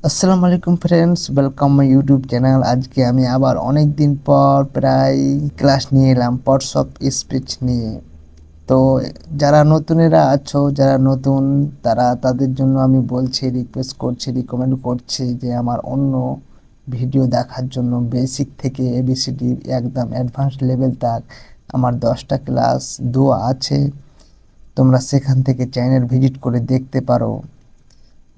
আসসালামু আলাইকুম friends, welcome my YouTube channel. আজকে আমি আবার অনেক দিন পর প্রায় ক্লাস নিয়ে এলাম পার্টস অফ স্পিচ নিয়ে। তো যারা নতুনেরা আছো, যারা নতুন তাদের জন্য আমি বলছি, রিকোয়েস্ট করছি, রিকমেন্ড করছি যে আমার অন্য ভিডিও দেখার জন্য বেসিক থেকে এবিসিডি একদম অ্যাডভান্স লেভেল তাক আমার 10টা ক্লাস দেওয়া আছে। তোমরা সেখান থেকে চ্যানেল ভিজিট করে দেখতে পারো।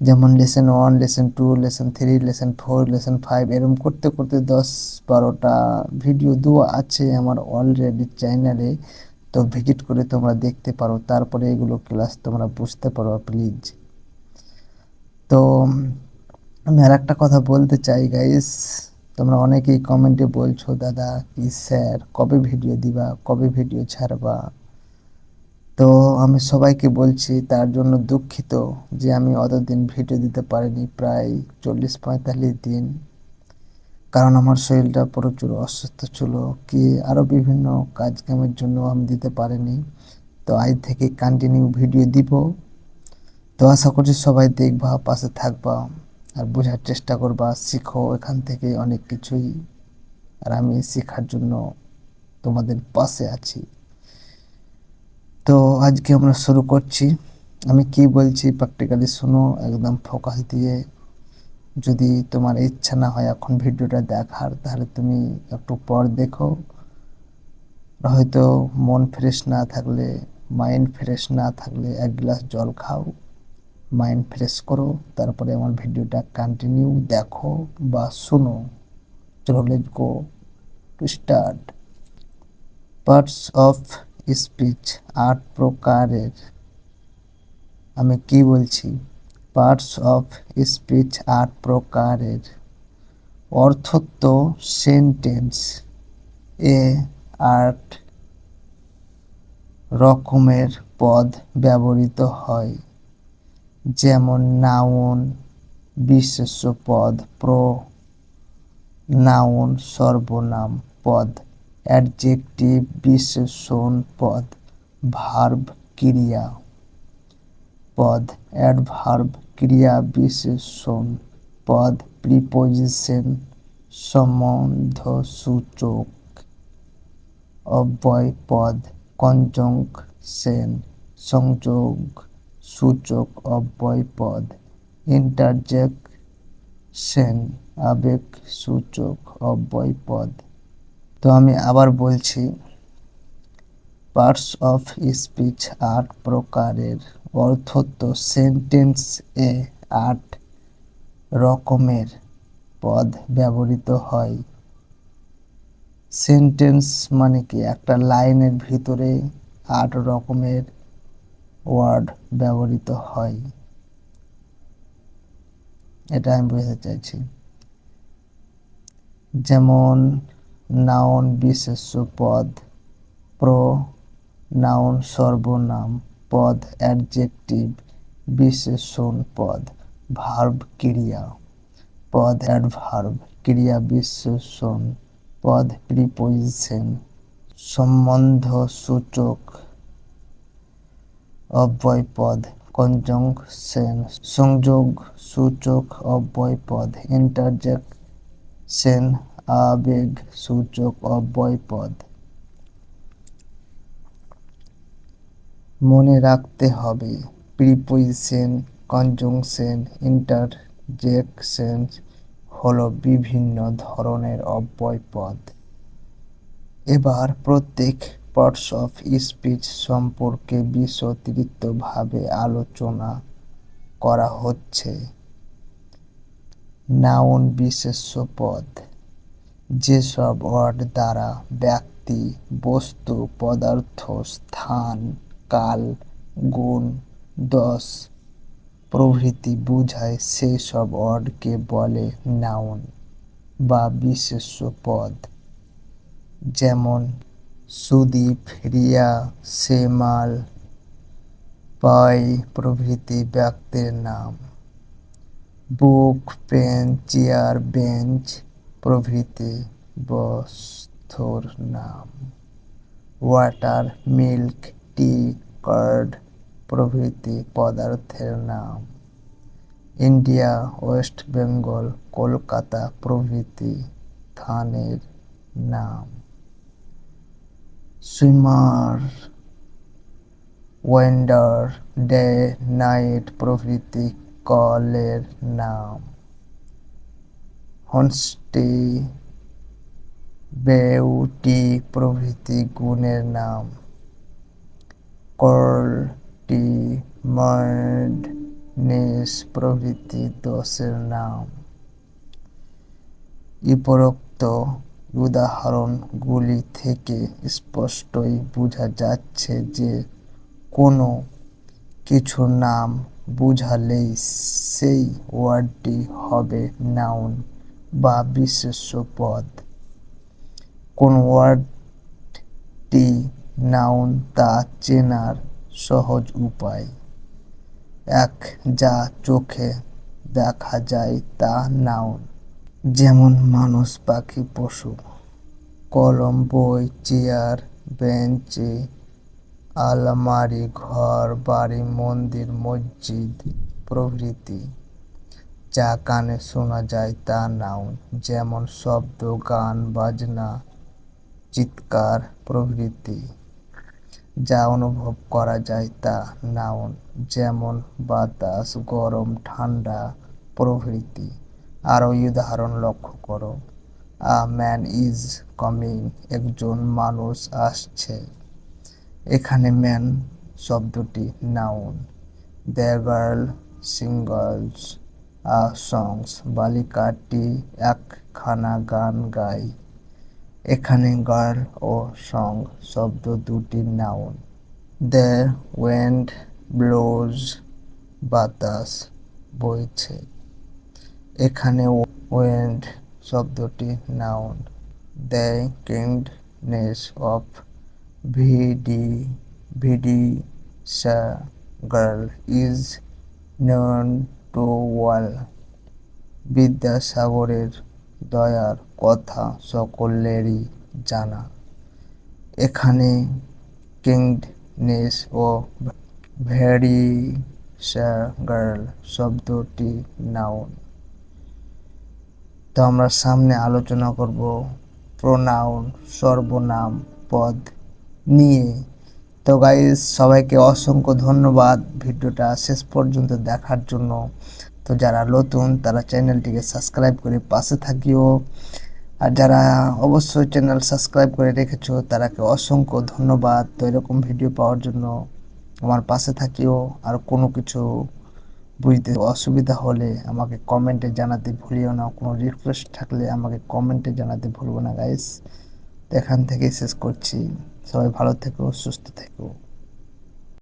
যেমন lesson 1, lesson 2, lesson 3, lesson 4, lesson 5 এরকম করতে করতে 10-12টা ভিডিও দেওয়া আছে আমার অলরেডি চ্যানেলে। তো ভিজিট করে তোমরা দেখতে পারো, তারপরে এগুলো ক্লাস তোমরা বুঝতে পারো প্লিজ। তো আমি আর একটা কথা বলতে চাই গাইস, তোমরা অনেকেই কমেন্টে বলছো দাদা কি স্যার কবে ভিডিও দিবা, কবে ভিডিও ছাড়বা। তো আমি সবাইকে বলছি তার জন্য দুঃখিত যে আমি অতদিন ভিডিও দিতে পারিনি, প্রায় 40-45 দিন। কারণ আমার শরীরটা প্রচুর অসুস্থ ছিল, কি আরও বিভিন্ন কাজকামের জন্য আমি দিতে পারিনি। তো আজ থেকে কন্টিনিউ ভিডিও দিব। তো আশা করছি সবাই দেখবা, পাশে থাকবা আর বোঝার চেষ্টা করবা, শিখো এখান থেকে অনেক কিছুই। আর আমি শেখার জন্য তোমাদের পাশে আছি। তো আজকে আমরা শুরু করছি। আমি কি বলছি প্র্যাকটিক্যালি শোনো একদম ফোকাস দিয়ে। যদি তোমার ইচ্ছা না হয় এখন ভিডিওটা দেখার, তাহলে তুমি একটু পর দেখো। হয়তো মন ফ্রেশ না থাকলে, মাইন্ড ফ্রেশ না থাকলে এক গ্লাস জল খাও, মাইন্ড ফ্রেশ করো, তারপরে আমার ভিডিওটা কন্টিনিউ দেখো বা শোনো। চলো let's go to start. Parts of speech 8 প্রকারের। আমি কি বলছি, পার্টস অফ স্পিচ 8 প্রকারের। অর্থোক্ত সেন্টেন্স এ 8 রকমের পদ ব্যবহৃত হয়, যেমন নাউন বিশেষ্য পদ, নাউন সর্বনাম পদ, অ্যাডজেক্টিভ বিশেষণ পদ, ভার্ব ক্রিয়া পদ, অ্যাডভার্ব ক্রিয়া বিশেষণ পদ, প্রিপোজিশন সম্বন্ধসূচক অব্যয় পদ, কনজাংশন সংযোগ সূচক অব্যয় পদ, ইন্টারজেকশন আবেগ সূচক অব্যয় পদ। তো আমি আবার বলছি, পার্টস অফ স্পিচ 8 প্রকারের। অর্থোক্ত সেন্টেন্স এ 8 রকমের পদ ব্যবহৃত হয়। সেন্টেন্স মানে কি, একটা লাইনের ভিতরে 8 রকমের ওয়ার্ড ব্যবহৃত হয়, এটা আমি বোঝাতে চাইছি। যেমন নাউন বিশেষ্য পদ, নাউন সর্বনাম পদ, অ্যাডজেক্টিভ বিশেষণ পদ, ভার্ব ক্রিয়া পদ, অ্যাডভার্ব ক্রিয়া বিশেষণ পদ, প্রিপোজিশন সম্বন্ধসূচক অব্যয় পদ, কনজাংশন সংযোগ সূচক অব্যয় পদ, ইন্টারজেকশন আবেগ সূচক অব্যয় পদ। মনে রাখতে হবে, প্রিপোজিশন, কনজাংশন, ইন্টারজেকশন হলো বিভিন্ন ধরনের অব্যয় পদ। এবার প্রত্যেক পার্টস অফ স্পিচ সম্পর্কে বিস্তারিতভাবে আলোচনা করা হচ্ছে। নাউন বিশেষ্য পদ, যেসব ওয়ার্ড দ্বারা ব্যক্তি, বস্তু, পদার্থ, স্থান, কাল, গুণ, দোষ প্রভৃতি বোঝায় সেই সব ওয়ার্ডকে বলে নাউন বা বিশেষ্য পদ। যেমন সুদীপ, রিয়া, শ্যামল, পাই প্রভৃতি ব্যক্তির নাম। বুক, পেন, চেয়ার, বেঞ্চ প্রভৃতি বস্তুর নাম। ওয়াটার, মিল্ক, টি, কার্ড প্রভৃতি পদার্থের নাম। ইন্ডিয়া, ওয়েস্ট বেঙ্গল, কলকাতা প্রভৃতি স্থানের নাম। সুইমার, ওয়েন্ডার, ডে, নাইট প্রভৃতি কলের নাম। হনস্টে, বেউটি প্রভৃতি গুণের নাম। কর্টি, মার্ডনেস প্রভৃতি দোষের নাম। উপরোক্ত উদাহরণগুলি থেকে স্পষ্টই বোঝা যাচ্ছে যে কোনো কিছুর নাম বুঝালেই সেই ওয়ার্ডটি হবে নাউন বা বিশেষ্য পদ। কোন ওয়ার্ডটি নাউন তা চেনার সহজ উপায় এক, যা চোখে দেখা যায় তা নাউন, যেমন মানুষ, পাখি, পশু। কলম, বই, চেয়ার, বেঞ্চ, আলমারি, ঘর, বাড়ি, মন্দির, মসজিদ প্রভৃতি। যা কানে শোনা যায় তা নাউন, যেমন শব্দ, গান, বাজনা, চিৎকার প্রভৃতি। যা অনুভব করা যায় তা নাউন, যেমন বাতাস, গরম, ঠান্ডা প্রভৃতি। আরও উদাহরণ লক্ষ্য করো। আ ম্যান ইজ কামিং, একজন মানুষ আসছে। এখানে ম্যান শব্দটি নাউন। দ্য গার্ল সিঙ্গস আ সংস, বালিকাটি একখানা গান গায়। এখানে গার্ল ও সং শব্দ দুটি নাউন। দ্য উইন্ড ব্লোজ, বাতাস বইছে। এখানে উইন্ড শব্দটি noun. The kindness of Vidyasagar is known to all, বিদ্যাসাগরের দয়ার কথা সকলেরই জানা। এখানে কিংডনেস ও ভেরিসাগার শব্দটি নাউন। তো আমরা সামনে আলোচনা করব প্রোনাউন, সর্বনাম পদ নিয়ে। তো গাইস, সবাইকে অসংখ্য ধন্যবাদ ভিডিওটা শেষ পর্যন্ত দেখার জন্য। তো যারা নতুন তারা চ্যানেলটিকে সাবস্ক্রাইব করে পাশে থাকিও, আর যারা অবশ্যই চ্যানেল সাবস্ক্রাইব করে রেখেছো তারাকে অসংখ্য ধন্যবাদ। তো এরকম ভিডিও পাওয়ার জন্য আমার পাশে থাকিও। আর কোনো কিছু বুঝতে অসুবিধা হলে আমাকে কমেন্টে জানাতে ভুলিও না। কোনো রিকোয়েস্ট থাকলে আমাকে কমেন্টে জানাতে ভুলবো না গাইস। তো এখান থেকেই শেষ করছি। সবাই ভালো থেকো, সুস্থ থেকো।